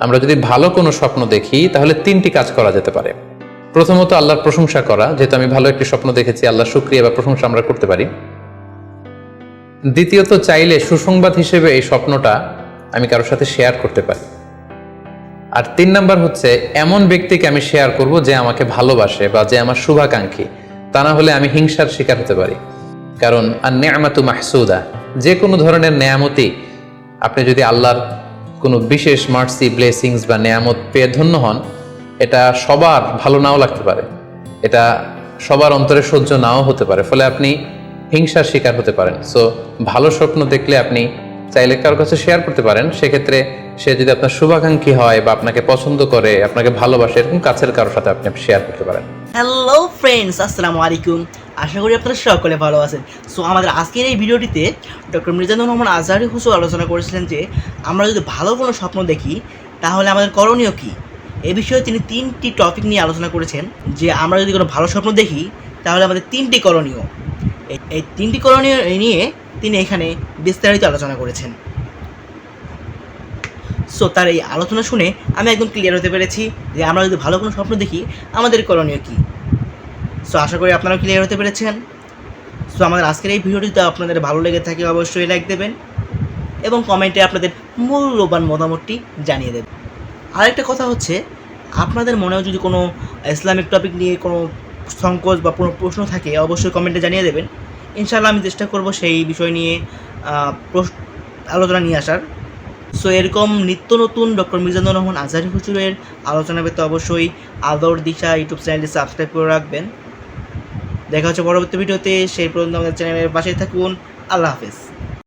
আমরা যদি ভালো কোনো স্বপ্ন দেখি তাহলে 3টি কাজ করা যেতে পারে। প্রথমত আল্লাহর প্রশংসা করা, যেহেতু আমি ভালো একটি স্বপ্ন দেখেছি, আল্লাহর শুকরিয়া বা প্রশংসা আমরা করতে পারি। দ্বিতীয়ত চাইলে সুসংবাদ হিসেবে এই স্বপ্নটা আমি কারোর সাথে শেয়ার করতে পারি। আর 3 নাম্বার হচ্ছে এমন ব্যক্তিকে আমি শেয়ার করব যে আমাকে ভালোবাসে বা যে আমার শুভাকাঙ্ক্ষী, তা না হলে আমি হিংসার শিকার হতে পারি। কারণ আন-নি'মাতু মাহসুদা, যে কোনো ধরনের নেয়ামতই আপনি যদি আল্লাহর কোনো বিশেষ মার্সি, ব্লেসিংস বা নেয়ামত পেয়ে ধন্য হন, এটা সবার ভালো নাও লাগতে পারে, এটা সবার অন্তরে সহ্য নাও হতে পারে, ফলে আপনি হিংসার শিকার হতে পারেন। সো ভালো স্বপ্ন দেখলে আপনি চাইলে কারোর কাছে শেয়ার করতে পারেন। সেক্ষেত্রে সে যদি আপনার শুভাকাঙ্ক্ষী হয় বা আপনাকে পছন্দ করে, আপনাকে ভালোবাসে, এরকম কাছের কারোর সাথে আপনি শেয়ার করতে পারেন। হ্যালো ফ্রেন্ডস, আসসালামু আলাইকুম। আশা করি আপনারা সকলে ভালো আছেন। সো আমাদের আজকের এই ভিডিওটিতে ডক্টর মিজানুর রহমান আজহারী হুজুর আলোচনা করেছিলেন যে আমরা যদি ভালো কোনো স্বপ্ন দেখি তাহলে আমাদের করণীয় কী। এ বিষয়ে তিনি 3টি টপিক নিয়ে আলোচনা করেছেন যে আমরা যদি কোনো ভালো স্বপ্ন দেখি তাহলে আমাদের 3টি করণীয়। এই 3টি করণীয় নিয়ে তিনি এখানে বিস্তারিত আলোচনা করেছেন। সো তার এই আলোচনা শুনে আমি একদম ক্লিয়ার হতে পেরেছি যে আমরা যদি ভালো কোনো স্বপ্ন দেখি আমাদের করণীয় কী। সো আশা করি আপনারাও ক্লিয়ার হতে পেরেছেন। সো আমাদের আজকের এই ভিডিওটিতে আপনাদের ভালো লেগে থাকে অবশ্যই লাইক দেবেন এবং কমেন্টে আপনাদের মূল্যবান মতামতটি জানিয়ে দেবেন। আরেকটা কথা হচ্ছে, আপনাদের মনেও যদি কোনো ইসলামিক টপিক নিয়ে কোনো সংকোচ বা কোনো প্রশ্ন থাকে অবশ্যই কমেন্টে জানিয়ে দেবেন। ইনশাআল্লাহ আমি চেষ্টা করব সেই বিষয় নিয়ে আলোচনা নিয়ে আসার। সো এরকম নিত্য নতুন ডক্টর মিজানুর রহমান আজহারী হুজুরের আলোচনা পেতে অবশ্যই আলোর দিশা ইউটিউব চ্যানেলটি সাবস্ক্রাইব করে রাখবেন। দেখা হচ্ছে পরবর্তী ভিডিওতে। সেই পর্যন্ত আমাদের চ্যানেলের পাশেই থাকুন। আল্লাহ হাফেজ।